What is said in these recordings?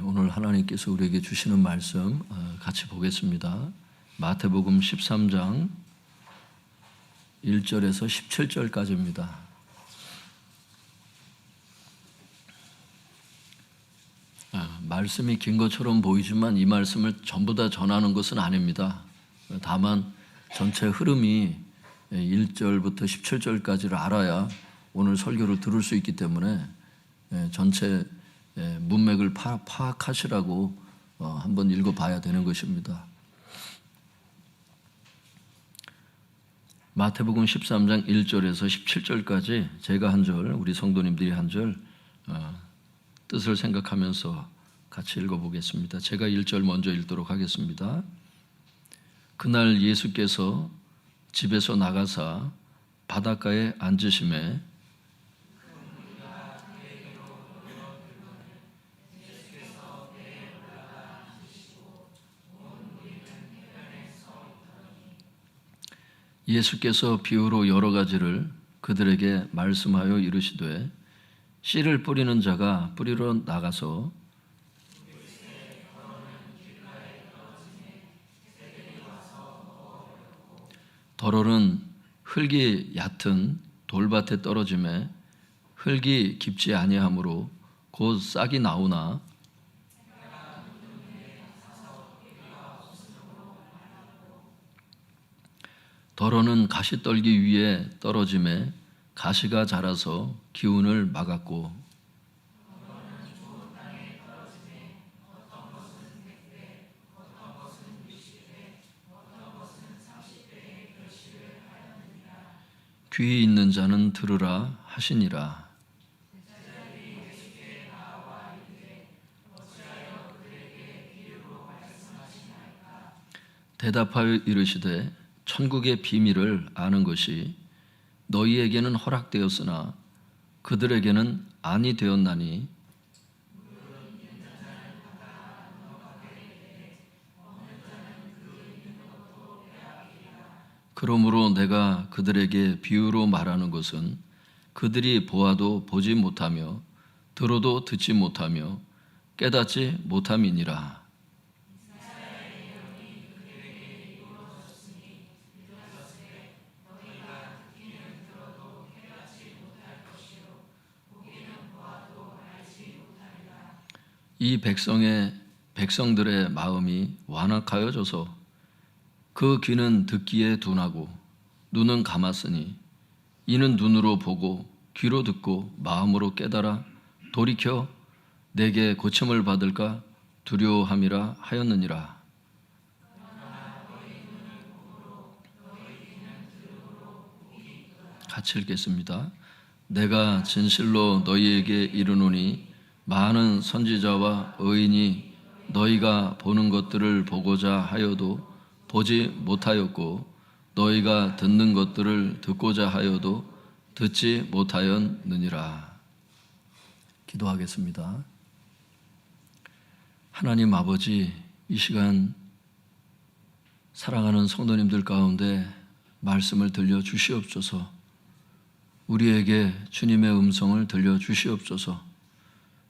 오늘 하나님께서 우리에게 주시는 말씀 같이 보겠습니다. 마태복음 13장 1절에서 17절까지입니다. 말씀이 긴 것처럼 보이지만 이 말씀을 전부 다 전하는 것은 아닙니다. 다만 전체 흐름이 1절부터 17절까지를 알아야 오늘 설교를 들을 수 있기 때문에 전체 문맥을 파악하시라고 한번 읽어봐야 되는 것입니다. 마태복음 13장 1절에서 17절까지 제가 한 절, 우리 성도님들이 한 절 뜻을 생각하면서 같이 읽어보겠습니다. 제가 1절 먼저 읽도록 하겠습니다. 그날 예수께서 집에서 나가사 바닷가에 앉으심에 예수께서 비유로 여러 가지를 그들에게 말씀하여 이르시되 씨를 뿌리는 자가 뿌리러 나가서 덜어는 흙이 얕은 돌밭에 떨어짐에 흙이 깊지 아니하므로 곧 싹이 나오나 덜어는 가시떨기 위에 떨어짐에 가시가 자라서 기운을 막았고 귀 있는 자는 들으라 하시니라. 대답하여 이르시되 천국의 비밀을 아는 것이 너희에게는 허락되었으나 그들에게는 아니 되었나니 그러므로 내가 그들에게 비유로 말하는 것은 그들이 보아도 보지 못하며 들어도 듣지 못하며 깨닫지 못함이니라. 이 백성들의 마음이 완악하여져서 그 귀는 듣기에 둔하고 눈은 감았으니 이는 눈으로 보고 귀로 듣고 마음으로 깨달아 돌이켜 내게 고침을 받을까 두려워함이라 하였느니라. 같이 읽겠습니다. 내가 진실로 너희에게 이르노니 많은 선지자와 의인이 너희가 보는 것들을 보고자 하여도 보지 못하였고 너희가 듣는 것들을 듣고자 하여도 듣지 못하였느니라. 기도하겠습니다. 하나님 아버지, 이 시간 사랑하는 성도님들 가운데 말씀을 들려주시옵소서. 우리에게 주님의 음성을 들려주시옵소서.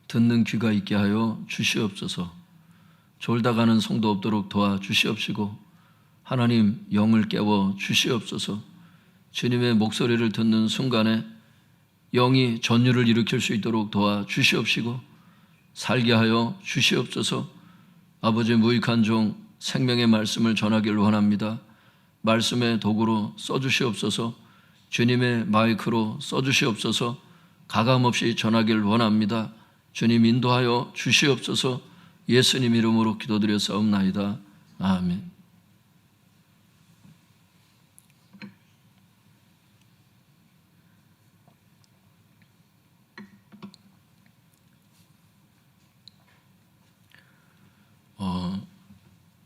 듣는 귀가 있게 하여 주시옵소서. 졸다 가는 성도 없도록 도와주시옵시고 하나님 영을 깨워 주시옵소서. 주님의 목소리를 듣는 순간에 영이 전율을 일으킬 수 있도록 도와주시옵시고 살게 하여 주시옵소서. 아버지 무익한 종 생명의 말씀을 전하기를 원합니다. 말씀의 도구로 써주시옵소서. 주님의 마이크로 써주시옵소서. 가감없이 전하기를 원합니다. 주님 인도하여 주시옵소서. 예수님 이름으로 기도드려 싸움나이다. 아멘.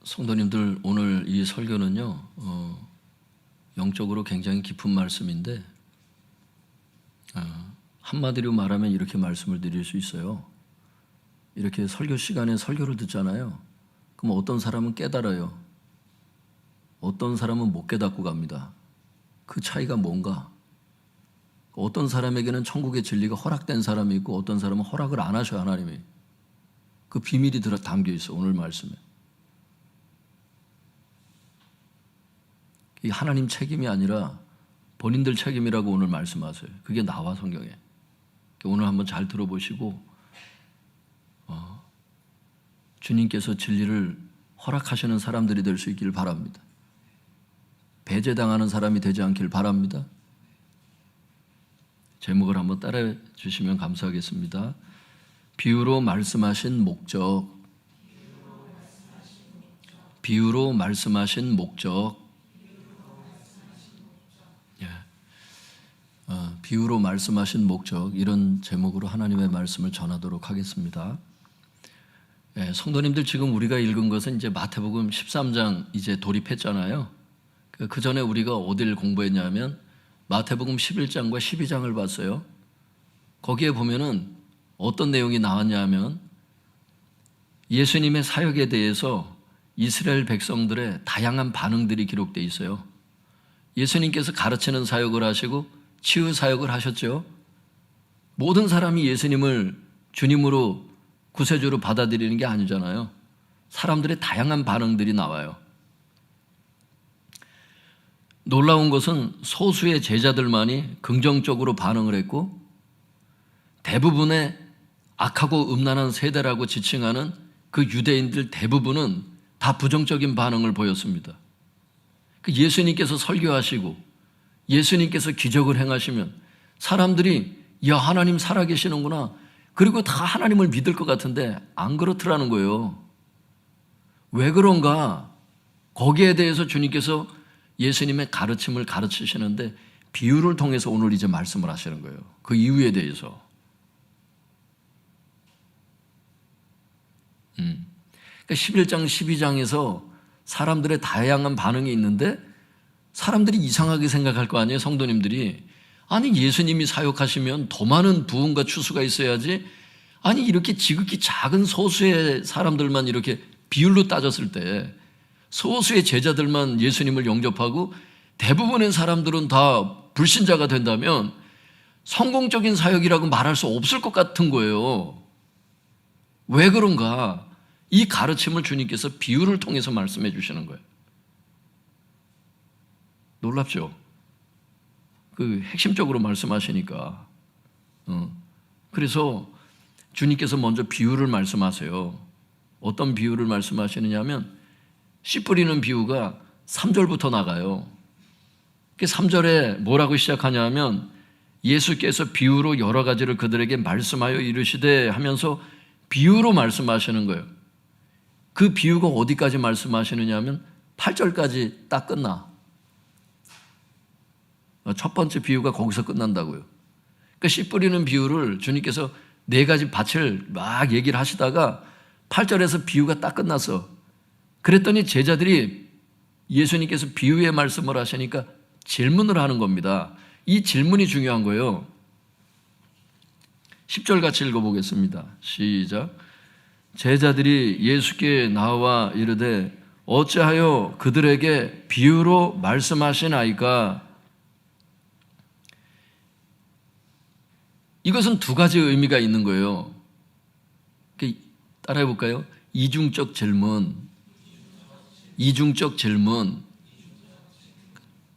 성도님들, 오늘 이 설교는요 영적으로 굉장히 깊은 말씀인데 한마디로 말하면 이렇게 말씀을 드릴 수 있어요. 이렇게 설교 시간에 설교를 듣잖아요. 그럼 어떤 사람은 깨달아요. 어떤 사람은 못 깨닫고 갑니다. 그 차이가 뭔가? 어떤 사람에게는 천국의 진리가 허락된 사람이 있고 어떤 사람은 허락을 안 하셔요, 하나님이. 그 비밀이 담겨 있어, 오늘 말씀에. 이 하나님 책임이 아니라 본인들 책임이라고 오늘 말씀하세요. 그게 나와, 성경에. 오늘 한번 잘 들어보시고 주님께서 진리를 허락하시는 사람들이 될 수 있기를 바랍니다. 배제당하는 사람이 되지 않길 바랍니다. 제목을 한번 따라해 주시면 감사하겠습니다. 비유로 말씀하신 목적. 비유로 말씀하신 목적. 비유로 말씀하신 목적, 이런 제목으로 하나님의 말씀을 전하도록 하겠습니다. 성도님들, 지금 우리가 읽은 것은 이제 마태복음 13장 이제 돌입했잖아요. 그 전에 우리가 어디를 공부했냐면 마태복음 11장과 12장을 봤어요. 거기에 보면은 어떤 내용이 나왔냐면 예수님의 사역에 대해서 이스라엘 백성들의 다양한 반응들이 기록되어 있어요. 예수님께서 가르치는 사역을 하시고 치유 사역을 하셨죠. 모든 사람이 예수님을 주님으로 구세주로 받아들이는 게 아니잖아요. 사람들의 다양한 반응들이 나와요. 놀라운 것은 소수의 제자들만이 긍정적으로 반응을 했고 대부분의 악하고 음란한 세대라고 지칭하는 그 유대인들 대부분은 다 부정적인 반응을 보였습니다. 예수님께서 설교하시고 예수님께서 기적을 행하시면 사람들이 야, 하나님 살아계시는구나, 그리고 다 하나님을 믿을 것 같은데 안 그렇더라는 거예요. 왜 그런가? 거기에 대해서 주님께서 예수님의 가르침을 가르치시는데 비유를 통해서 오늘 이제 말씀을 하시는 거예요. 그 이유에 대해서. 그러니까 11장 12장에서 사람들의 다양한 반응이 있는데 사람들이 이상하게 생각할 거 아니에요, 성도님들이. 아니, 예수님이 사역하시면 더 많은 부흥과 추수가 있어야지, 아니 이렇게 지극히 작은 소수의 사람들만 이렇게 비율로 따졌을 때 소수의 제자들만 예수님을 영접하고 대부분의 사람들은 다 불신자가 된다면 성공적인 사역이라고 말할 수 없을 것 같은 거예요. 왜 그런가? 이 가르침을 주님께서 비유를 통해서 말씀해 주시는 거예요. 놀랍죠? 그 핵심적으로 말씀하시니까. 그래서 주님께서 먼저 비유를 말씀하세요. 어떤 비유를 말씀하시느냐면 씨 뿌리는 비유가 3절부터 나가요. 3절에 뭐라고 시작하냐면 예수께서 비유로 여러 가지를 그들에게 말씀하여 이르시되 하면서 비유로 말씀하시는 거예요. 그 비유가 어디까지 말씀하시느냐면 8절까지 딱 끝나. 첫 번째 비유가 거기서 끝난다고요. 그러니까 씨 뿌리는 비유를 주님께서 4가지 밭을 막 얘기를 하시다가 8절에서 비유가 딱 끝났어. 그랬더니 제자들이 예수님께서 비유의 말씀을 하시니까 질문을 하는 겁니다. 이 질문이 중요한 거예요. 10절 같이 읽어보겠습니다. 시작. 제자들이 예수께 나와 이르되 어찌하여 그들에게 비유로 말씀하시나이까? 이것은 2가지 의미가 있는 거예요. 따라해 볼까요? 이중적 질문.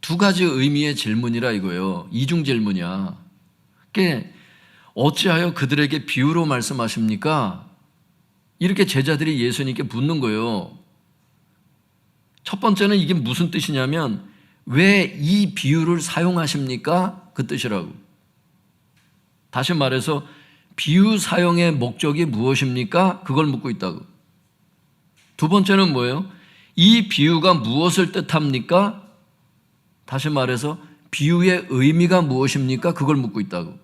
2가지 의미의 질문이라 이거예요. 이중 질문이야. 그게 어찌하여 그들에게 비유로 말씀하십니까? 이렇게 제자들이 예수님께 묻는 거예요. 첫 번째는 이게 무슨 뜻이냐면 왜 이 비유를 사용하십니까? 그 뜻이라고. 다시 말해서 비유 사용의 목적이 무엇입니까? 그걸 묻고 있다고. 2번째는 뭐예요? 이 비유가 무엇을 뜻합니까? 다시 말해서 비유의 의미가 무엇입니까? 그걸 묻고 있다고.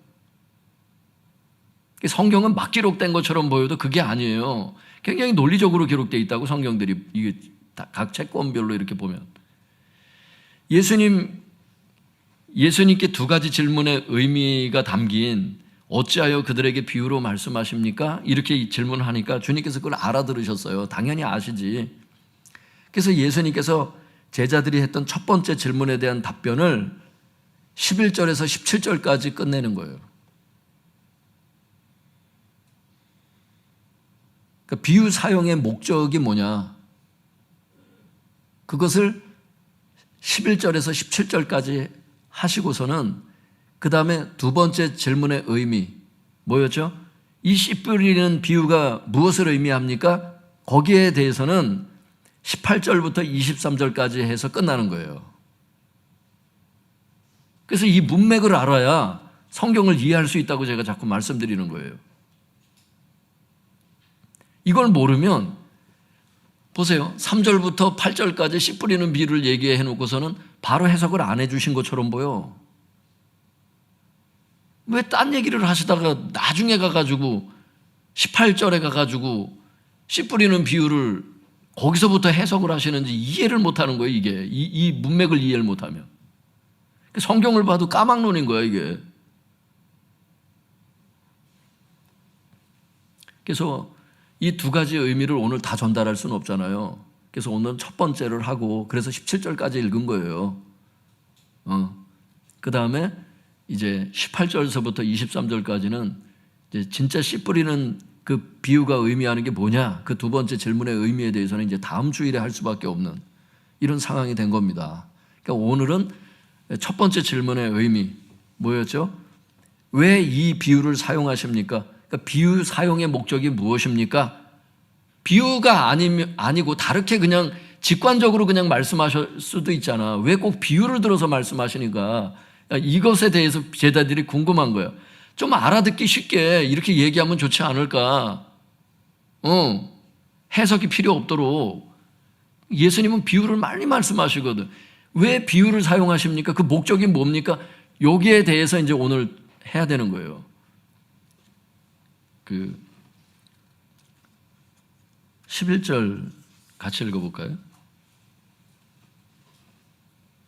성경은 막 기록된 것처럼 보여도 그게 아니에요. 굉장히 논리적으로 기록되어 있다고, 성경들이. 이게 각 책권별로 이렇게 보면. 예수님께 2가지 질문의 의미가 담긴 어찌하여 그들에게 비유로 말씀하십니까? 이렇게 질문을 하니까 주님께서 그걸 알아들으셨어요. 당연히 아시지. 그래서 예수님께서 제자들이 했던 첫 번째 질문에 대한 답변을 11절에서 17절까지 끝내는 거예요. 그러니까 비유 사용의 목적이 뭐냐? 그것을 11절에서 17절까지 하시고서는 그 다음에 두 번째 질문의 의미 뭐였죠? 이 씨 뿌리는 비유가 무엇을 의미합니까? 거기에 대해서는 18절부터 23절까지 해서 끝나는 거예요. 그래서 이 문맥을 알아야 성경을 이해할 수 있다고 제가 자꾸 말씀드리는 거예요. 이걸 모르면 보세요. 3절부터 8절까지 씨 뿌리는 비유를 얘기해 놓고서는 바로 해석을 안 해주신 것처럼 보여. 왜 딴 얘기를 하시다가 나중에 가가지고 18절에 가가지고 씨 뿌리는 비유를 거기서부터 해석을 하시는지 이해를 못하는 거예요. 이게 이 문맥을 이해를 못하면 성경을 봐도 까막눈인 거야 이게. 그래서 이 두 가지 의미를 오늘 다 전달할 수는 없잖아요. 그래서 오늘 첫 번째를 하고 그래서 17절까지 읽은 거예요. 그 다음에 이제 18절서부터 23절까지는 이제 진짜 씨 뿌리는 그 비유가 의미하는 게 뭐냐? 그 두 번째 질문의 의미에 대해서는 이제 다음 주일에 할 수밖에 없는 이런 상황이 된 겁니다. 그러니까 오늘은 첫 번째 질문의 의미 뭐였죠? 왜 이 비유를 사용하십니까? 그러니까 비유 사용의 목적이 무엇입니까? 비유가 아니고 다르게 그냥 직관적으로 그냥 말씀하실 수도 있잖아. 왜 꼭 비유를 들어서 말씀하시니까 이것에 대해서 제자들이 궁금한 거예요. 좀 알아듣기 쉽게 이렇게 얘기하면 좋지 않을까? 해석이 필요 없도록 예수님은 비유를 많이 말씀하시거든. 왜 비유를 사용하십니까? 그 목적이 뭡니까? 여기에 대해서 이제 오늘 해야 되는 거예요. 11절 같이 읽어볼까요?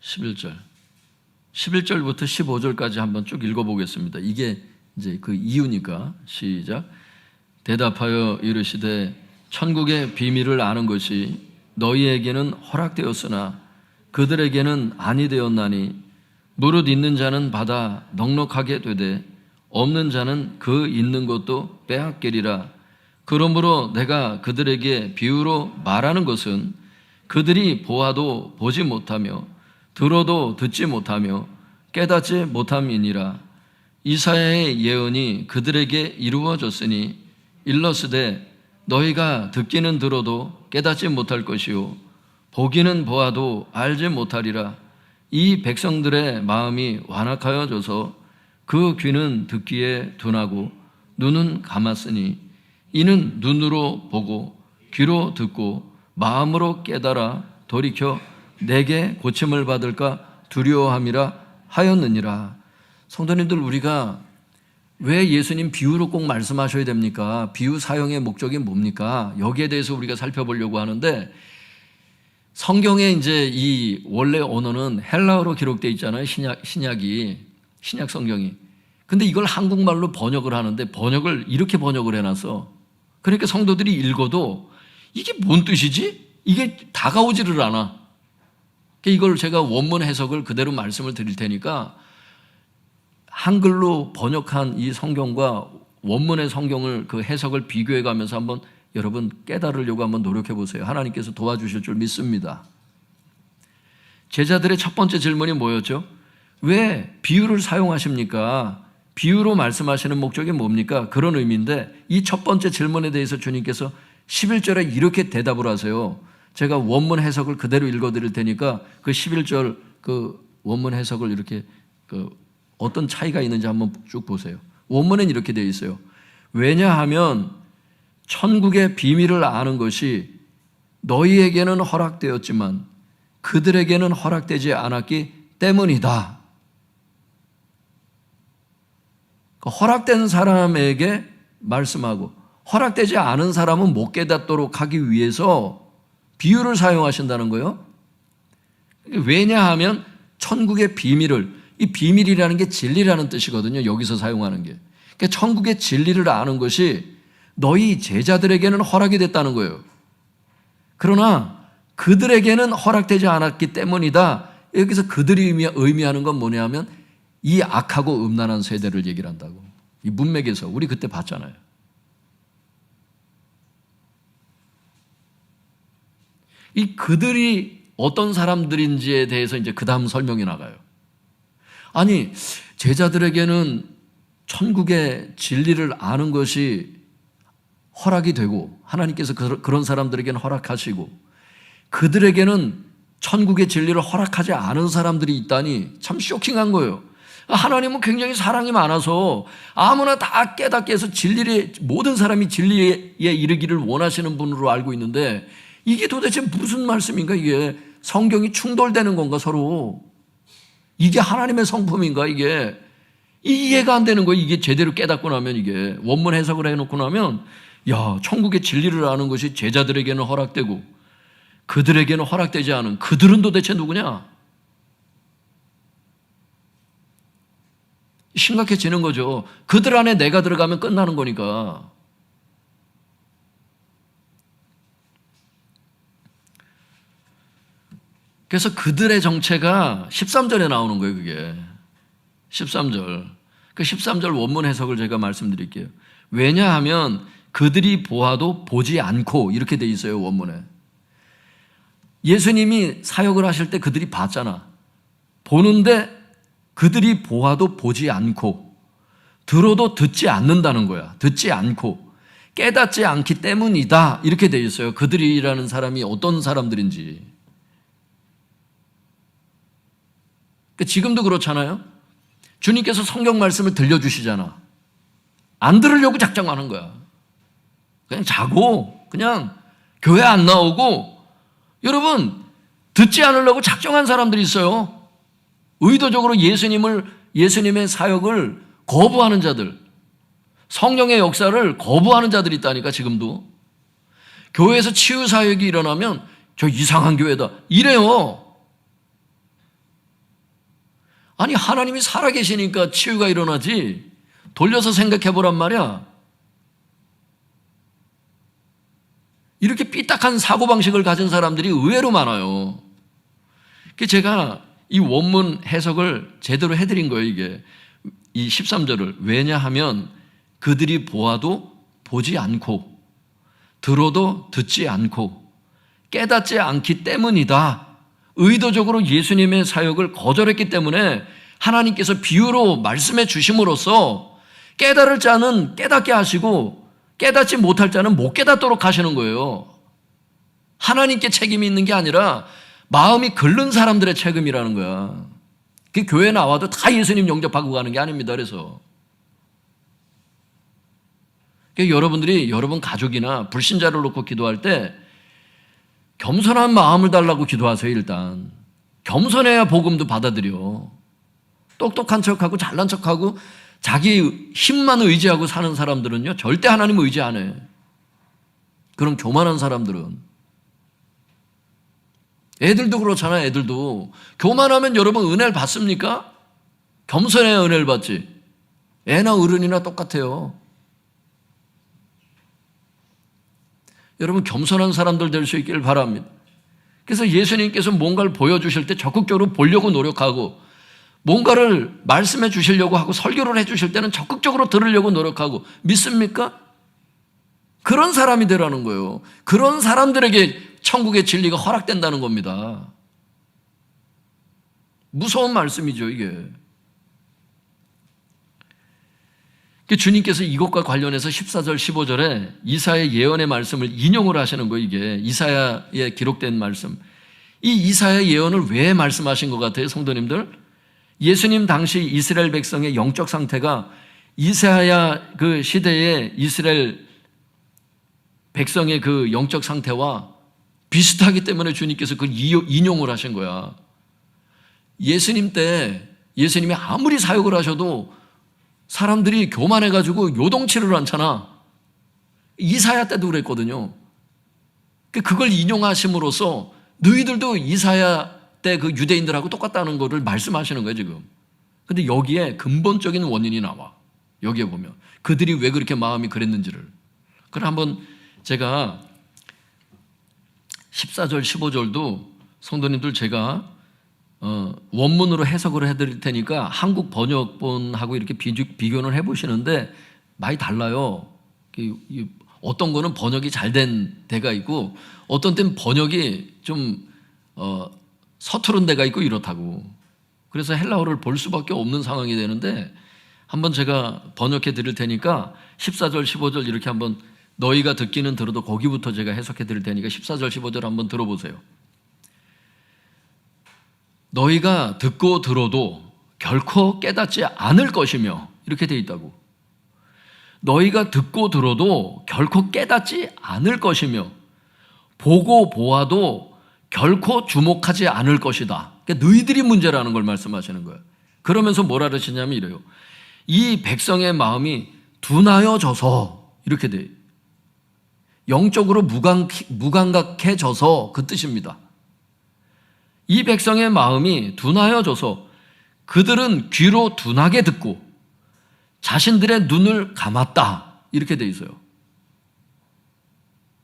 11절부터 15절까지 한번 쭉 읽어보겠습니다. 이게 이제 그 이유니까. 시작. 대답하여 이르시되 천국의 비밀을 아는 것이 너희에게는 허락되었으나 그들에게는 아니 되었나니 무릇 있는 자는 받아 넉넉하게 되되 없는 자는 그 있는 것도 빼앗기리라. 그러므로 내가 그들에게 비유로 말하는 것은 그들이 보아도 보지 못하며 들어도 듣지 못하며 깨닫지 못함이니라. 이사야의 예언이 그들에게 이루어졌으니 일러스되 너희가 듣기는 들어도 깨닫지 못할 것이요 보기는 보아도 알지 못하리라. 이 백성들의 마음이 완악하여져서 그 귀는 듣기에 둔하고 눈은 감았으니 이는 눈으로 보고 귀로 듣고 마음으로 깨달아 돌이켜 내게 고침을 받을까 두려워함이라 하였느니라. 성도님들, 우리가 왜 예수님 비유로 꼭 말씀하셔야 됩니까? 비유 사용의 목적이 뭡니까? 여기에 대해서 우리가 살펴보려고 하는데, 성경에 이제 이 원래 언어는 헬라어로 기록되어 있잖아요. 신약 성경이. 근데 이걸 한국말로 번역을 하는데 번역을 이렇게 번역을 해놨어. 그러니까 성도들이 읽어도 이게 뭔 뜻이지? 이게 다가오지를 않아. 이걸 제가 원문 해석을 그대로 말씀을 드릴 테니까 한글로 번역한 이 성경과 원문의 성경을 그 해석을 비교해 가면서 한번 여러분 깨달으려고 한번 노력해 보세요. 하나님께서 도와주실 줄 믿습니다. 제자들의 첫 번째 질문이 뭐였죠? 왜 비유를 사용하십니까? 비유로 말씀하시는 목적이 뭡니까? 그런 의미인데 이 첫 번째 질문에 대해서 주님께서 11절에 이렇게 대답을 하세요. 제가 원문 해석을 그대로 읽어드릴 테니까 그 11절 그 원문 해석을 이렇게 어떤 차이가 있는지 한번 쭉 보세요. 원문엔 이렇게 되어 있어요. 왜냐하면 천국의 비밀을 아는 것이 너희에게는 허락되었지만 그들에게는 허락되지 않았기 때문이다. 허락된 사람에게 말씀하고 허락되지 않은 사람은 못 깨닫도록 하기 위해서 비유를 사용하신다는 거예요. 왜냐하면 천국의 비밀을, 이 비밀이라는 게 진리라는 뜻이거든요. 여기서 사용하는 게. 그러니까 천국의 진리를 아는 것이 너희 제자들에게는 허락이 됐다는 거예요. 그러나 그들에게는 허락되지 않았기 때문이다. 여기서 그들이 의미하는 건 뭐냐면 이 악하고 음란한 세대를 얘기를 한다고. 이 문맥에서 우리 그때 봤잖아요. 이 그들이 어떤 사람들인지에 대해서 이제 그 다음 설명이 나가요. 아니, 제자들에게는 천국의 진리를 아는 것이 허락이 되고 하나님께서 그런 사람들에게는 허락하시고 그들에게는 천국의 진리를 허락하지 않은 사람들이 있다니 참 쇼킹한 거예요. 하나님은 굉장히 사랑이 많아서 아무나 다 깨닫게 해서 모든 사람이 진리에 이르기를 원하시는 분으로 알고 있는데 이게 도대체 무슨 말씀인가? 이게 성경이 충돌되는 건가 서로? 이게 하나님의 성품인가? 이게 이해가 안 되는 거예요. 이게 제대로 깨닫고 나면 이게 원문 해석을 해놓고 나면 야, 천국의 진리를 아는 것이 제자들에게는 허락되고 그들에게는 허락되지 않은 그들은 도대체 누구냐? 심각해지는 거죠. 그들 안에 내가 들어가면 끝나는 거니까. 그래서 그들의 정체가 13절에 나오는 거예요, 그게. 13절. 그 13절 원문 해석을 제가 말씀드릴게요. 왜냐하면 그들이 보아도 보지 않고 이렇게 돼 있어요, 원문에. 예수님이 사역을 하실 때 그들이 봤잖아. 보는데 그들이 보아도 보지 않고 들어도 듣지 않는다는 거야. 듣지 않고 깨닫지 않기 때문이다. 이렇게 돼 있어요. 그들이라는 사람이 어떤 사람들인지. 지금도 그렇잖아요. 주님께서 성경 말씀을 들려주시잖아. 안 들으려고 작정하는 거야. 그냥 자고 그냥 교회 안 나오고 여러분 듣지 않으려고 작정한 사람들이 있어요. 의도적으로 예수님의 사역을 거부하는 자들, 성령의 역사를 거부하는 자들이 있다니까 지금도. 교회에서 치유 사역이 일어나면 저 이상한 교회다 이래요. 아니 하나님이 살아계시니까 치유가 일어나지 돌려서 생각해 보란 말이야. 이렇게 삐딱한 사고방식을 가진 사람들이 의외로 많아요. 제가 이 원문 해석을 제대로 해드린 거예요. 이게 이 13절을. 왜냐하면 그들이 보아도 보지 않고 들어도 듣지 않고 깨닫지 않기 때문이다. 의도적으로 예수님의 사역을 거절했기 때문에 하나님께서 비유로 말씀해 주심으로써 깨달을 자는 깨닫게 하시고 깨닫지 못할 자는 못 깨닫도록 하시는 거예요. 하나님께 책임이 있는 게 아니라 마음이 끓는 사람들의 책임이라는 거야. 그 교회 나와도 다 예수님 영접하고 가는 게 아닙니다. 그래서 여러분들이 여러분 가족이나 불신자를 놓고 기도할 때 겸손한 마음을 달라고 기도하세요. 일단 겸손해야 복음도 받아들여. 똑똑한 척하고 잘난 척하고 자기 힘만 의지하고 사는 사람들은요 절대 하나님 의지 안 해. 그런 교만한 사람들은. 애들도 그렇잖아요. 애들도 교만하면 여러분 은혜를 받습니까? 겸손해야 은혜를 받지. 애나 어른이나 똑같아요. 여러분 겸손한 사람들 될 수 있기를 바랍니다. 그래서 예수님께서 뭔가를 보여주실 때 적극적으로 보려고 노력하고 뭔가를 말씀해 주시려고 하고 설교를 해 주실 때는 적극적으로 들으려고 노력하고 믿습니까? 그런 사람이 되라는 거예요. 그런 사람들에게 천국의 진리가 허락된다는 겁니다. 무서운 말씀이죠, 이게. 주님께서 이것과 관련해서 14절, 15절에 이사야의 예언의 말씀을 인용을 하시는 거예요, 이게. 이사야에 기록된 말씀. 이 이사야 예언을 왜 말씀하신 것 같아요, 성도님들? 예수님 당시 이스라엘 백성의 영적 상태가 이사야 그 시대의 이스라엘 백성의 그 영적 상태와 비슷하기 때문에 주님께서 그걸 인용을 하신 거야. 예수님 때 예수님이 아무리 사역을 하셔도 사람들이 교만해가지고 요동치를 않잖아. 이사야 때도 그랬거든요. 그걸 인용하심으로써 너희들도 이사야 때 그 유대인들하고 똑같다는 것을 말씀하시는 거예요, 지금. 근데 여기에 근본적인 원인이 나와. 여기에 보면. 그들이 왜 그렇게 마음이 그랬는지를. 그럼 한번 제가 14절, 15절도 성도님들 제가 원문으로 해석을 해드릴 테니까 한국 번역본하고 이렇게 비교를 해보시는데 많이 달라요. 어떤 거는 번역이 잘 된 데가 있고 어떤 때는 번역이 좀 서투른 데가 있고 이렇다고. 그래서 헬라어를 볼 수밖에 없는 상황이 되는데 한번 제가 번역해 드릴 테니까 14절 15절 이렇게 한번 너희가 듣기는 들어도 거기부터 제가 해석해 드릴 테니까 14절 15절 한번 들어보세요. 너희가 듣고 들어도 결코 깨닫지 않을 것이며 이렇게 돼 있다고. 너희가 듣고 들어도 결코 깨닫지 않을 것이며 보고 보아도 결코 주목하지 않을 것이다. 그러니까 너희들이 문제라는 걸 말씀하시는 거예요. 그러면서 뭐라 그러시냐면 이래요. 이 백성의 마음이 둔하여져서 이렇게 돼요. 영적으로 무감각해져서 그 뜻입니다. 이 백성의 마음이 둔하여져서 그들은 귀로 둔하게 듣고 자신들의 눈을 감았다 이렇게 돼 있어요.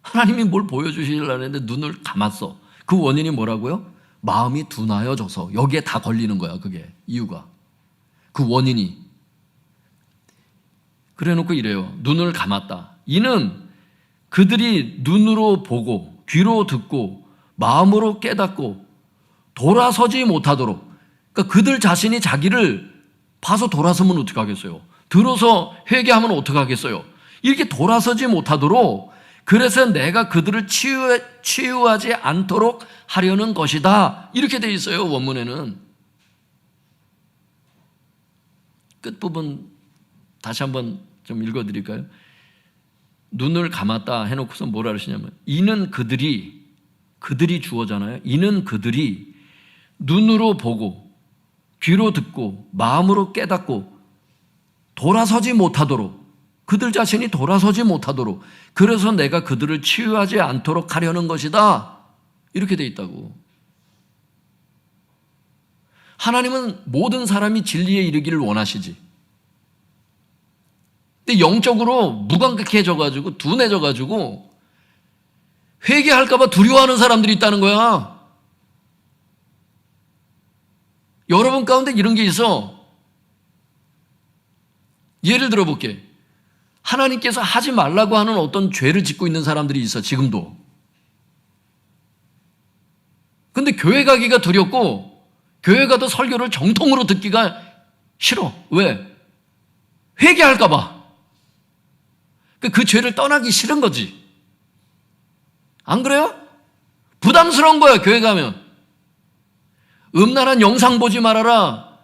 하나님이 뭘 보여주시려고 했는데 눈을 감았어. 그 원인이 뭐라고요? 마음이 둔하여져서. 여기에 다 걸리는 거야. 그게 이유가. 그 원인이. 그래 놓고 이래요. 눈을 감았다. 이는 그들이 눈으로 보고 귀로 듣고 마음으로 깨닫고 돌아서지 못하도록. 그러니까 그들 자신이 자기를 봐서 돌아서면 어떡하겠어요? 들어서 회개하면 어떡하겠어요? 이렇게 돌아서지 못하도록 그래서 내가 그들을 치유하지 않도록 하려는 것이다. 이렇게 돼 있어요. 원문에는. 끝부분 다시 한번 좀 읽어드릴까요? 눈을 감았다 해놓고서 뭐라 그러시냐면 이는 그들이 주어잖아요. 이는 그들이 눈으로 보고 귀로 듣고 마음으로 깨닫고 돌아서지 못하도록 그들 자신이 돌아서지 못하도록 그래서 내가 그들을 치유하지 않도록 하려는 것이다. 이렇게 돼 있다고. 하나님은 모든 사람이 진리에 이르기를 원하시지. 근데 영적으로 무감각해져가지고 둔해져가지고 회개할까 봐 두려워하는 사람들이 있다는 거야. 여러분 가운데 이런 게 있어. 예를 들어 볼게. 하나님께서 하지 말라고 하는 어떤 죄를 짓고 있는 사람들이 있어. 지금도. 근데 교회 가기가 두렵고 교회 가도 설교를 정통으로 듣기가 싫어. 왜? 회개할까 봐. 그 죄를 떠나기 싫은 거지. 안 그래요? 부담스러운 거야. 교회 가면. 음란한 영상 보지 말아라.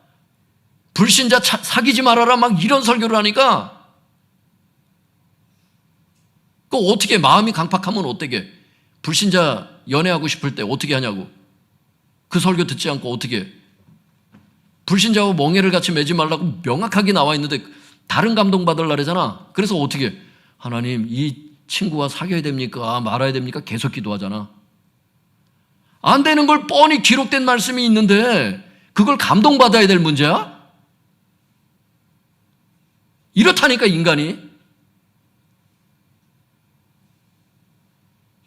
불신자 사귀지 말아라. 막 이런 설교를 하니까 그 어떻게 마음이 강팍하면 어떻게 불신자 연애하고 싶을 때 어떻게 하냐고. 그 설교 듣지 않고 어떻게 불신자와 멍해를 같이 매지 말라고 명확하게 나와 있는데 다른 감동 받으려잖아. 그래서 어떻게 하나님 이 친구와 사귀어야 됩니까? 말아야 됩니까? 계속 기도하잖아. 안 되는 걸 뻔히 기록된 말씀이 있는데 그걸 감동받아야 될 문제야? 이렇다니까 인간이.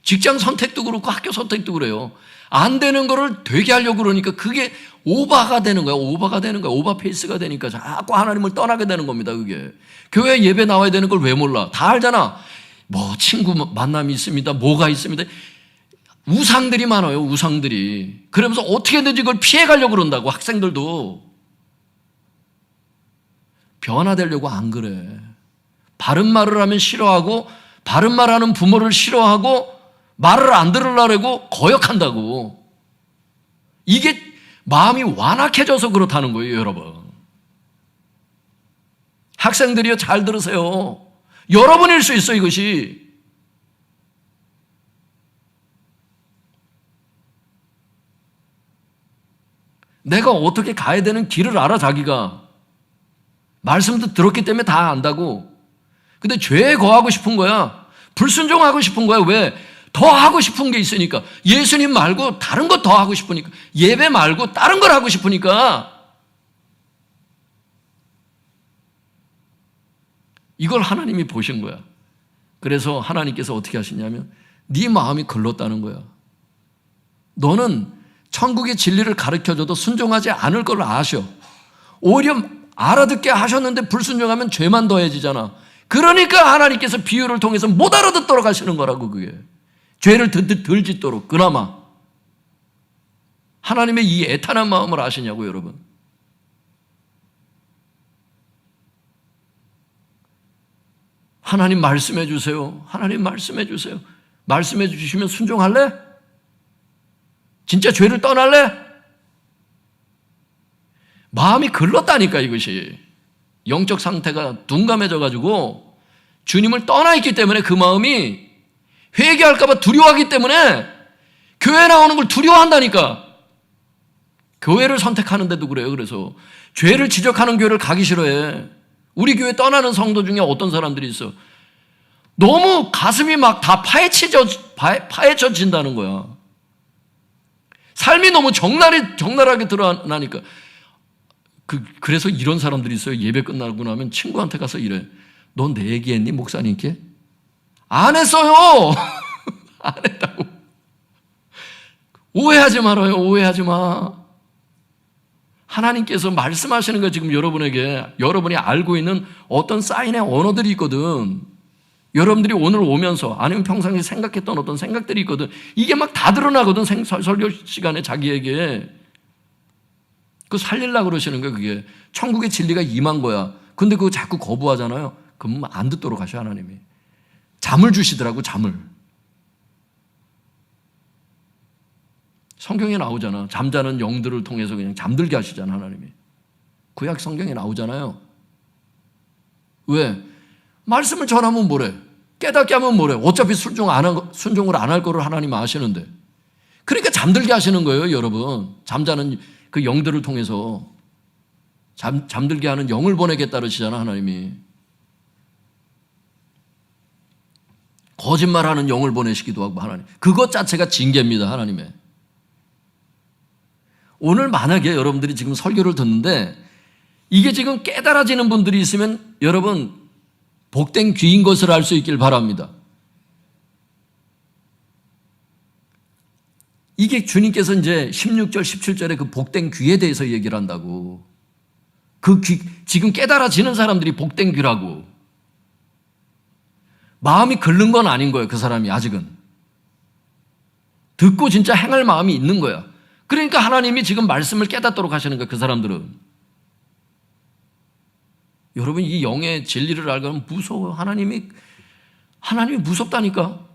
직장 선택도 그렇고 학교 선택도 그래요. 안 되는 거를 되게 하려고 그러니까 그게 오바가 되는 거야. 오바가 되는 거야. 오버페이스가 되니까 자꾸 하나님을 떠나게 되는 겁니다. 그게. 교회 예배 나와야 되는 걸 왜 몰라? 다 알잖아. 뭐 친구 만남이 있습니다. 뭐가 있습니다. 우상들이 많아요. 우상들이. 그러면서 어떻게든지 그걸 피해가려고 그런다고. 학생들도. 변화되려고 안 그래. 바른 말을 하면 싫어하고 바른 말하는 부모를 싫어하고 말을 안 들으려고 거역한다고. 이게 마음이 완악해져서 그렇다는 거예요. 여러분. 학생들이요 잘 들으세요. 여러분일 수 있어 이것이. 내가 어떻게 가야 되는 길을 알아 자기가. 말씀도 들었기 때문에 다 안다고. 근데 죄에 거하고 싶은 거야. 불순종하고 싶은 거야. 왜? 더 하고 싶은 게 있으니까. 예수님 말고 다른 거 더 하고 싶으니까. 예배 말고 다른 걸 하고 싶으니까. 이걸 하나님이 보신 거야. 그래서 하나님께서 어떻게 하시냐면 네 마음이 글렀다는 거야. 너는 천국의 진리를 가르쳐줘도 순종하지 않을 걸 아셔. 오히려 알아듣게 하셨는데 불순종하면 죄만 더해지잖아. 그러니까 하나님께서 비유를 통해서 못 알아듣도록 하시는 거라고. 그게 죄를 덜 짓도록 그나마 하나님의 이 애탄한 마음을 아시냐고. 여러분, 하나님 말씀해 주세요. 하나님 말씀해 주세요. 말씀해 주시면 순종할래? 진짜 죄를 떠날래? 마음이 글렀다니까. 이것이 영적 상태가 둔감해져 가지고 주님을 떠나 있기 때문에, 그 마음이 회개할까 봐 두려워하기 때문에 교회 나오는 걸 두려워한다니까. 교회를 선택하는데도 그래요. 그래서 죄를 지적하는 교회를 가기 싫어해. 우리 교회 떠나는 성도 중에 어떤 사람들이 있어. 너무 가슴이 막 다 파헤쳐진다는 거야. 삶이 너무 적나라하게 드러나니까. 그래서 이런 사람들이 있어요. 예배 끝나고 나면 친구한테 가서 이래. 너 내 얘기했니? 목사님께? 안 했어요. 안 했다고. 오해하지 말아요. 오해하지 마. 하나님께서 말씀하시는 거 지금 여러분에게, 여러분이 알고 있는 어떤 사인의 언어들이 있거든. 여러분들이 오늘 오면서 아니면 평상시에 생각했던 어떤 생각들이 있거든. 이게 막 다 드러나거든. 설교 시간에 자기에게. 그거 살리려고 그러시는 거예요. 그게 천국의 진리가 임한 거야. 근데 그거 자꾸 거부하잖아요. 그럼 안 듣도록 하셔. 하나님이 잠을 주시더라고. 잠을. 성경에 나오잖아. 잠자는 영들을 통해서 그냥 잠들게 하시잖아. 하나님이. 구약 성경에 나오잖아요. 왜? 말씀을 전하면 뭐래? 깨닫게 하면 뭐래? 어차피 순종을 안 할 거를 하나님 아시는데. 그러니까 잠들게 하시는 거예요. 여러분, 잠자는 그 영들을 통해서 잠들게 하는 영을 보내겠다 그러시잖아. 하나님이. 거짓말하는 영을 보내시기도 하고. 하나님, 그것 자체가 징계입니다. 하나님의. 오늘 만약에 여러분들이 지금 설교를 듣는데 이게 지금 깨달아지는 분들이 있으면 여러분 복된 귀인 것을 알 수 있길 바랍니다. 이게 주님께서 이제 16절, 17절에 그 복된 귀에 대해서 얘기를 한다고. 그 귀, 지금 깨달아지는 사람들이 복된 귀라고. 마음이 끓는 건 아닌 거예요. 그 사람이 아직은. 듣고 진짜 행할 마음이 있는 거야. 그러니까 하나님이 지금 말씀을 깨닫도록 하시는 거예요. 그 사람들은. 여러분, 이 영의 진리를 알고는 무서워요. 하나님이 무섭다니까.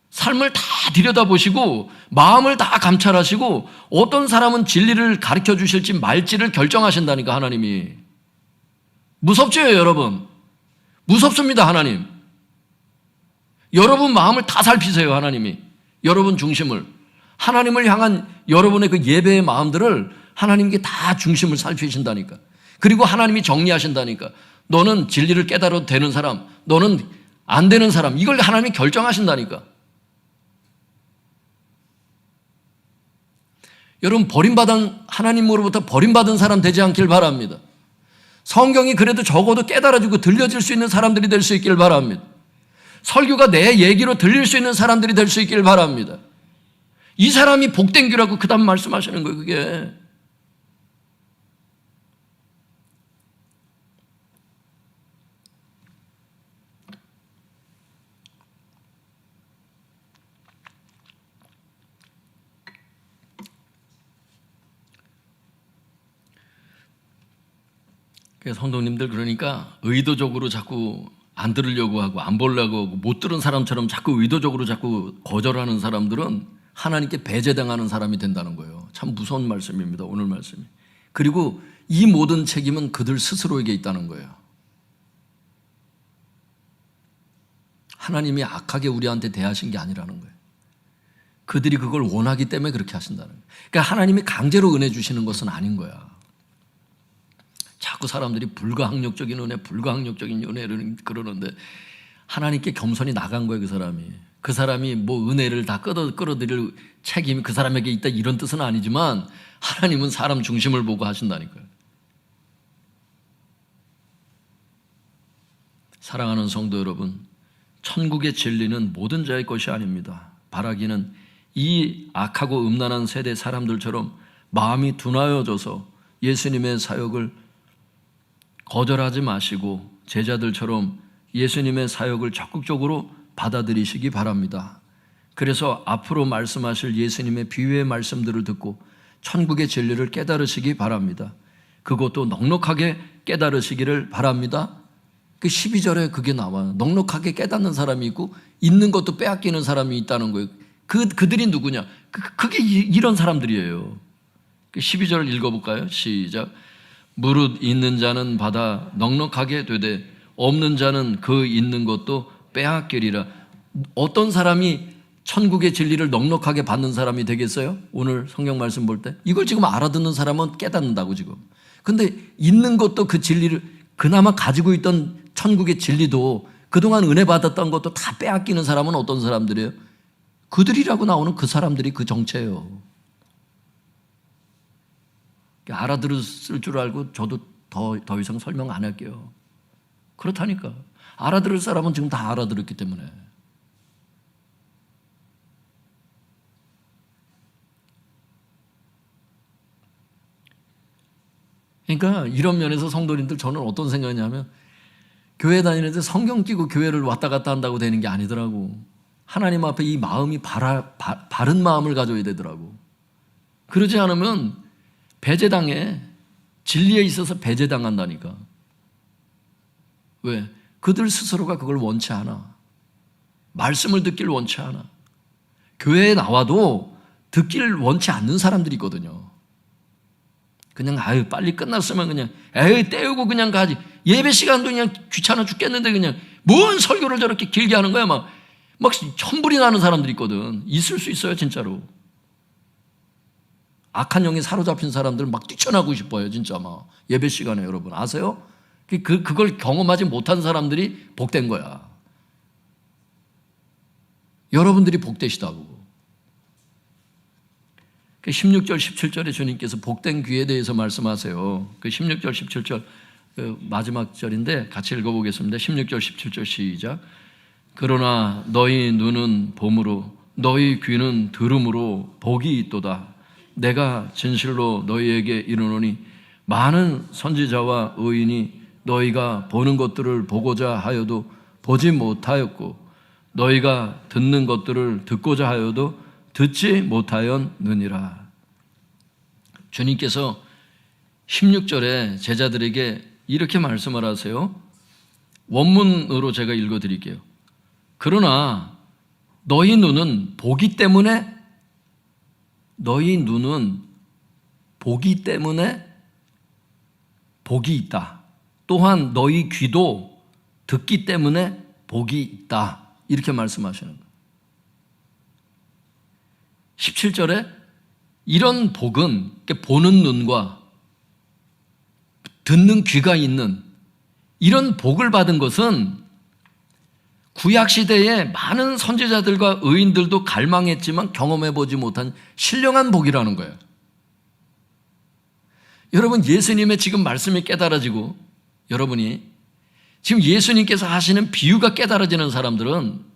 삶을 다 들여다보시고 마음을 다 감찰하시고 어떤 사람은 진리를 가르쳐 주실지 말지를 결정하신다니까. 하나님이. 무섭죠, 여러분? 무섭습니다. 하나님. 여러분 마음을 다 살피세요. 하나님이. 여러분 중심을. 하나님을 향한 여러분의 그 예배의 마음들을 하나님께 다 중심을 살피신다니까. 그리고 하나님이 정리하신다니까. 너는 진리를 깨달아도 되는 사람, 너는 안 되는 사람, 이걸 하나님이 결정하신다니까. 여러분, 하나님으로부터 버림받은 사람 되지 않길 바랍니다. 성경이 그래도 적어도 깨달아지고 들려질 수 있는 사람들이 될 수 있길 바랍니다. 설교가 내 얘기로 들릴 수 있는 사람들이 될 수 있길 바랍니다. 이 사람이 복된 귀라고 그 다음 말씀하시는 거예요. 그게. 성도님들, 그러니까 의도적으로 자꾸 안 들으려고 하고 안 보려고 하고 못 들은 사람처럼 자꾸 의도적으로 자꾸 거절하는 사람들은 하나님께 배제당하는 사람이 된다는 거예요. 참 무서운 말씀입니다. 오늘 말씀이. 그리고 이 모든 책임은 그들 스스로에게 있다는 거예요. 하나님이 악하게 우리한테 대하신 게 아니라는 거예요. 그들이 그걸 원하기 때문에 그렇게 하신다는 거예요. 그러니까 하나님이 강제로 은혜 주시는 것은 아닌 거야. 자꾸 사람들이 불가항력적인 은혜를 그러는데 하나님께 겸손히 나간 거예요. 그 사람이 뭐 은혜를 다 끌어들일 책임이 그 사람에게 있다 이런 뜻은 아니지만 하나님은 사람 중심을 보고 하신다니까요. 사랑하는 성도 여러분, 천국의 진리는 모든 자의 것이 아닙니다. 바라기는 이 악하고 음란한 세대 사람들처럼 마음이 둔하여져서 예수님의 사역을 거절하지 마시고 제자들처럼 예수님의 사역을 적극적으로 받아들이시기 바랍니다. 그래서 앞으로 말씀하실 예수님의 비유의 말씀들을 듣고 천국의 진리를 깨달으시기 바랍니다. 그것도 넉넉하게 깨달으시기를 바랍니다. 그 12절에 그게 나와요. 넉넉하게 깨닫는 사람이 있고 있는 것도 빼앗기는 사람이 있다는 거예요. 그들이 누구냐? 그게 이런 사람들이에요. 12절 읽어볼까요? 시작. 무릇 있는 자는 받아 넉넉하게 되되 없는 자는 그 있는 것도 빼앗기리라. 어떤 사람이 천국의 진리를 넉넉하게 받는 사람이 되겠어요? 오늘 성경 말씀 볼 때 이걸 지금 알아듣는 사람은 깨닫는다고 지금. 근데 있는 것도 그 진리를 그나마 가지고 있던 천국의 진리도 그동안 은혜 받았던 것도 다 빼앗기는 사람은 어떤 사람들이에요? 그들이라고 나오는 그 사람들이 그 정체예요. 알아들었을 줄 알고 저도 더 이상 설명 안 할게요. 그렇다니까. 알아들을 사람은 지금 다 알아들었기 때문에. 그러니까 이런 면에서 성도님들 저는 어떤 생각이냐면 교회 다니는데 성경 끼고 교회를 왔다 갔다 한다고 되는 게 아니더라고. 하나님 앞에 이 마음이 바른 마음을 가져야 되더라고. 그러지 않으면 배제당해. 진리에 있어서 배제당한다니까. 왜? 그들 스스로가 그걸 원치 않아. 말씀을 듣길 원치 않아. 교회에 나와도 듣길 원치 않는 사람들이 있거든요. 그냥 빨리 끝났으면 그냥 때우고 그냥 가지. 예배 시간도 그냥 귀찮아 죽겠는데 그냥 뭔 설교를 저렇게 길게 하는 거야. 막 천불이 나는 사람들이 있거든. 있을 수 있어요 진짜로. 악한 영에 사로잡힌 사람들 막 뛰쳐나고 싶어요 진짜. 막 예배 시간에 여러분 아세요? 그걸 경험하지 못한 사람들이 복된 거야. 여러분들이 복되시다고. 16절 17절에 주님께서 복된 귀에 대해서 말씀하세요. 16절 17절 마지막 절인데 같이 읽어보겠습니다. 16절 17절 시작. 그러나 너희 눈은 봄으로 너희 귀는 들음으로 복이 있도다. 내가 진실로 너희에게 이르노니 많은 선지자와 의인이 너희가 보는 것들을 보고자 하여도 보지 못하였고 너희가 듣는 것들을 듣고자 하여도 듣지 못하였느니라. 주님께서 16절에 제자들에게 이렇게 말씀을 하세요. 원문으로 제가 읽어드릴게요. 그러나 너희 눈은 보기 때문에 복이 있다. 또한 너희 귀도 듣기 때문에 복이 있다. 이렇게 말씀하시는 거예요. 17절에 이런 복은 보는 눈과 듣는 귀가 있는 이런 복을 받은 것은 구약시대에 많은 선지자들과 의인들도 갈망했지만 경험해보지 못한 신령한 복이라는 거예요. 여러분 예수님의 지금 말씀이 깨달아지고 여러분이 지금 예수님께서 하시는 비유가 깨달아지는 사람들은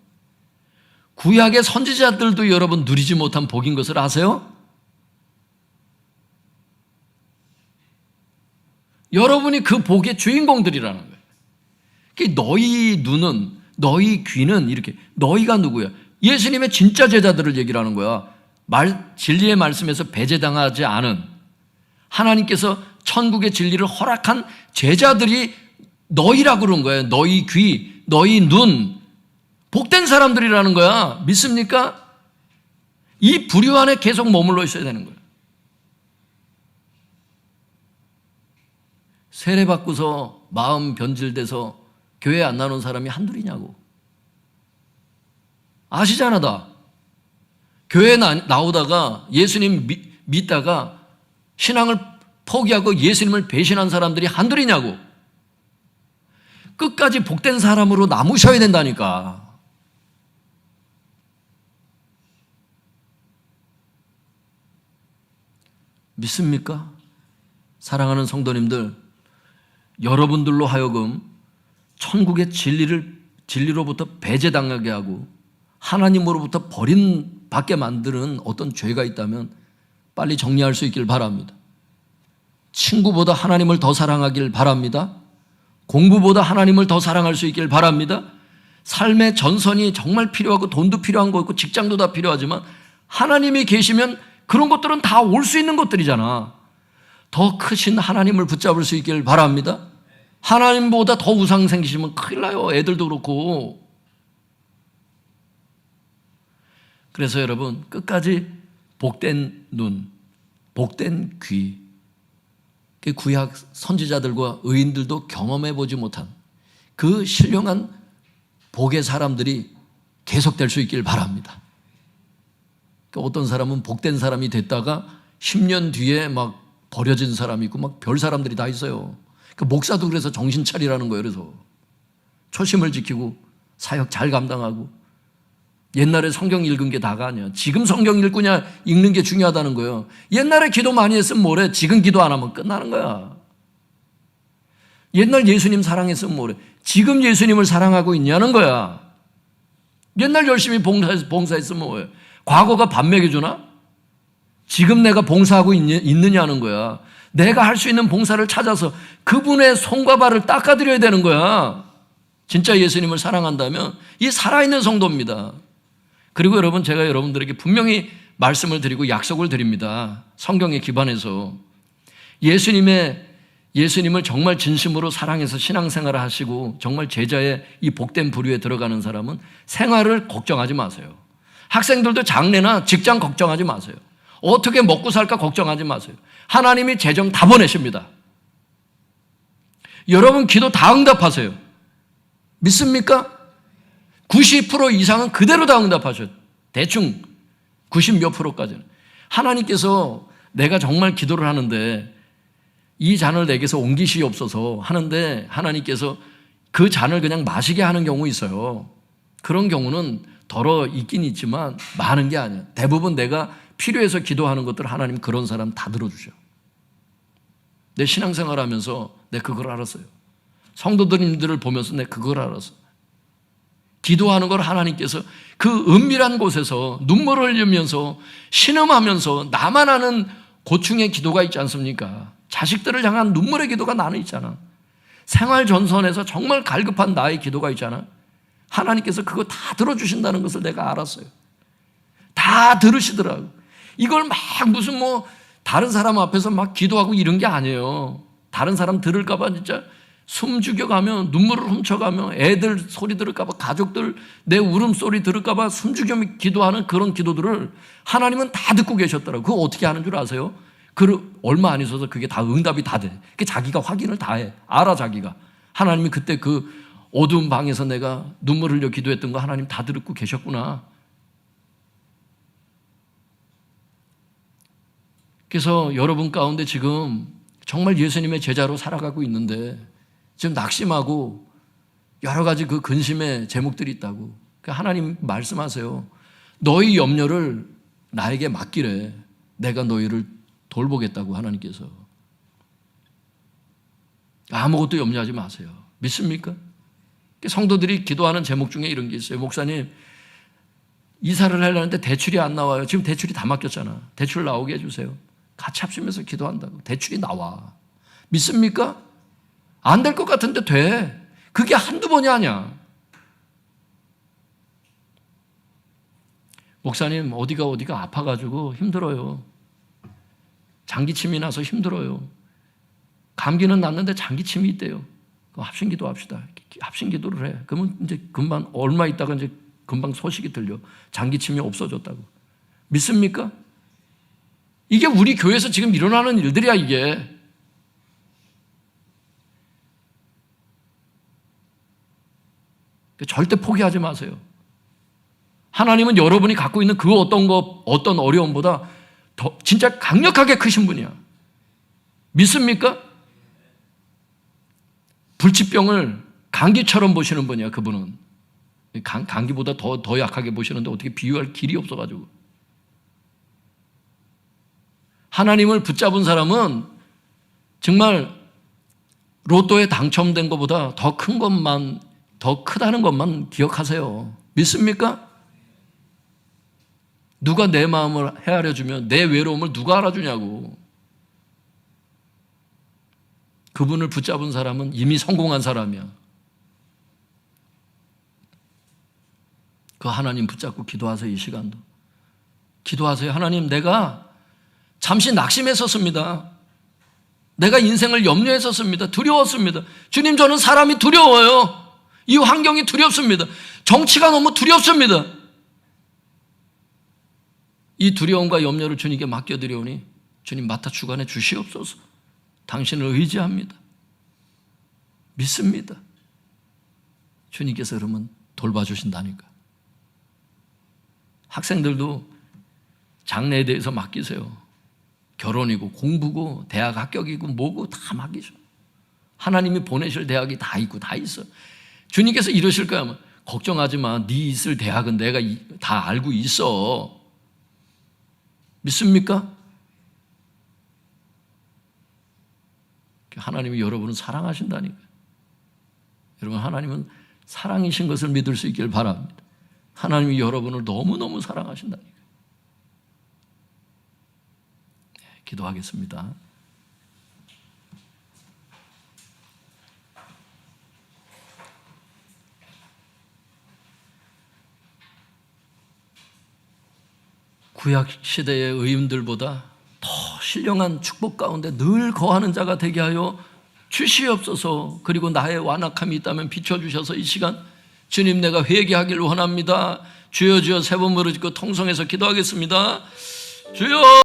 구약의 선지자들도 여러분 누리지 못한 복인 것을 아세요? 여러분이 그 복의 주인공들이라는 거예요. 너희 눈은 너희 귀는 이렇게 너희가 누구야? 예수님의 진짜 제자들을 얘기를 하는 거야. 진리의 말씀에서 배제당하지 않은 하나님께서 천국의 진리를 허락한 제자들이 너희라고 그런 거예요. 너희 귀, 너희 눈, 복된 사람들이라는 거야. 믿습니까? 이 부류 안에 계속 머물러 있어야 되는 거예요. 세례받고서 마음 변질돼서 교회 안 나오는 사람이 한둘이냐고. 아시잖아 다. 교회 나오다가 예수님 믿다가 신앙을 포기하고 예수님을 배신한 사람들이 한둘이냐고. 끝까지 복된 사람으로 남으셔야 된다니까. 믿습니까? 사랑하는 성도님들, 여러분들로 하여금 천국의 진리로부터 배제당하게 하고 하나님으로부터 버림받게 만드는 어떤 죄가 있다면 빨리 정리할 수 있길 바랍니다. 친구보다 하나님을 더 사랑하길 바랍니다. 공부보다 하나님을 더 사랑할 수 있길 바랍니다. 삶의 전선이 정말 필요하고 돈도 필요한 거 있고 직장도 다 필요하지만 하나님이 계시면 그런 것들은 다 올 수 있는 것들이잖아. 더 크신 하나님을 붙잡을 수 있길 바랍니다. 하나님보다 더 우상 생기시면 큰일 나요. 애들도 그렇고. 그래서 여러분 끝까지 복된 눈, 복된 귀, 구약 선지자들과 의인들도 경험해 보지 못한 그 신령한 복의 사람들이 계속될 수 있길 바랍니다. 어떤 사람은 복된 사람이 됐다가 10년 뒤에 막 버려진 사람이 있고 막 별 사람들이 다 있어요. 목사도 그래서 정신 차리라는 거예요. 그래서 초심을 지키고 사역 잘 감당하고 옛날에 성경 읽은 게 다가 아니야. 지금 성경 읽느냐 읽는 게 중요하다는 거예요. 옛날에 기도 많이 했으면 뭐래? 지금 기도 안 하면 끝나는 거야. 옛날 예수님 사랑했으면 뭐래? 지금 예수님을 사랑하고 있냐는 거야. 옛날 열심히 봉사했으면 뭐예요? 과거가 밥 먹여주나? 지금 내가 봉사하고 있느냐는 거야. 내가 할 수 있는 봉사를 찾아서 그분의 손과 발을 닦아드려야 되는 거야. 진짜 예수님을 사랑한다면 이 살아있는 성도입니다. 그리고 여러분, 제가 여러분들에게 분명히 말씀을 드리고 약속을 드립니다. 성경에 기반해서 예수님을 정말 진심으로 사랑해서 신앙생활을 하시고 정말 제자의 이 복된 부류에 들어가는 사람은 생활을 걱정하지 마세요. 학생들도 장래나 직장 걱정하지 마세요. 어떻게 먹고 살까 걱정하지 마세요. 하나님이 재정 다 보내십니다. 여러분 기도 다 응답하세요. 믿습니까? 90% 이상은 그대로 다 응답하셔요. 대충 90 몇 프로까지는. 하나님께서 내가 정말 기도를 하는데 이 잔을 내게서 옮기시옵소서 하는데 하나님께서 그 잔을 그냥 마시게 하는 경우 있어요. 그런 경우는 덜어 있긴 있지만 많은 게 아니야. 대부분 내가 필요해서 기도하는 것들 하나님 그런 사람 다 들어주셔. 내 신앙생활 하면서 내 그걸 알았어요. 성도들님들을 보면서 내 그걸 알았어. 기도하는 걸 하나님께서 그 은밀한 곳에서 눈물을 흘리면서 신음하면서 나만 아는 고충의 기도가 있지 않습니까? 자식들을 향한 눈물의 기도가 나는 있잖아. 생활 전선에서 정말 갈급한 나의 기도가 있잖아. 하나님께서 그거 다 들어주신다는 것을 내가 알았어요. 다 들으시더라고. 이걸 막 무슨 다른 사람 앞에서 막 기도하고 이런 게 아니에요. 다른 사람 들을까봐 진짜 숨 죽여가며 눈물을 훔쳐가며 애들 소리 들을까봐 가족들 내 울음소리 들을까봐 숨 죽여 기도하는 그런 기도들을 하나님은 다 듣고 계셨더라고요. 그거 어떻게 하는 줄 아세요? 얼마 안 있어서 그게 다 응답이 다 돼. 자기가 확인을 다 해. 알아 자기가. 하나님이 그때 그 어두운 방에서 내가 눈물 흘려 기도했던 거 하나님 다 듣고 계셨구나. 그래서 여러분 가운데 지금 정말 예수님의 제자로 살아가고 있는데 지금 낙심하고 여러 가지 그 근심의 제목들이 있다고. 하나님 말씀하세요. 너희 염려를 나에게 맡기래. 내가 너희를 돌보겠다고 하나님께서. 아무것도 염려하지 마세요. 믿습니까? 성도들이 기도하는 제목 중에 이런 게 있어요. 목사님, 이사를 하려는데 대출이 안 나와요. 지금 대출이 다 막혔잖아. 대출 나오게 해주세요. 같이 합심해서 기도한다고. 대출이 나와. 믿습니까? 안 될 것 같은데 돼. 그게 한두 번이 아니야. 목사님, 어디가 아파가지고 힘들어요. 장기침이 나서 힘들어요. 감기는 났는데 장기침이 있대요. 그럼 합심기도 합시다. 합심기도를 해. 그러면 이제 금방 얼마 있다가 이제 금방 소식이 들려. 장기침이 없어졌다고. 믿습니까? 이게 우리 교회에서 지금 일어나는 일들이야, 이게. 절대 포기하지 마세요. 하나님은 여러분이 갖고 있는 그 어떤 어려움보다 더 진짜 강력하게 크신 분이야. 믿습니까? 불치병을 감기처럼 보시는 분이야, 그분은. 감기보다 더 약하게 보시는데 어떻게 비유할 길이 없어가지고. 하나님을 붙잡은 사람은 정말 로또에 당첨된 것보다 더 크다는 것만 기억하세요. 믿습니까? 누가 내 마음을 헤아려주면 내 외로움을 누가 알아주냐고. 그분을 붙잡은 사람은 이미 성공한 사람이야. 그 하나님 붙잡고 기도하세요. 이 시간도 기도하세요. 하나님, 내가 잠시 낙심했었습니다. 내가 인생을 염려했었습니다. 두려웠습니다. 주님, 저는 사람이 두려워요. 이 환경이 두렵습니다. 정치가 너무 두렵습니다. 이 두려움과 염려를 주님께 맡겨드리오니 주님 맡아 주관해 주시옵소서. 당신을 의지합니다. 믿습니다. 주님께서 그러면 돌봐주신다니까. 학생들도 장래에 대해서 맡기세요. 결혼이고 공부고 대학 합격이고 뭐고 다 맡기죠. 하나님이 보내실 대학이 다 있고 다 있어. 주님께서 이러실 거야. 아마. 걱정하지 마. 네 있을 대학은 내가 다 알고 있어. 믿습니까? 하나님이 여러분을 사랑하신다니까. 여러분, 하나님은 사랑이신 것을 믿을 수 있길 바랍니다. 하나님이 여러분을 너무너무 사랑하신다니까. 네, 기도하겠습니다. 구약 시대의 의인들보다 더 신령한 축복 가운데 늘 거하는 자가 되게 하여 주시옵소서. 그리고 나의 완악함이 있다면 비춰주셔서 이 시간 주님, 내가 회개하길 원합니다. 주여 주여 세 번 부르짖고 통성해서 기도하겠습니다. 주여.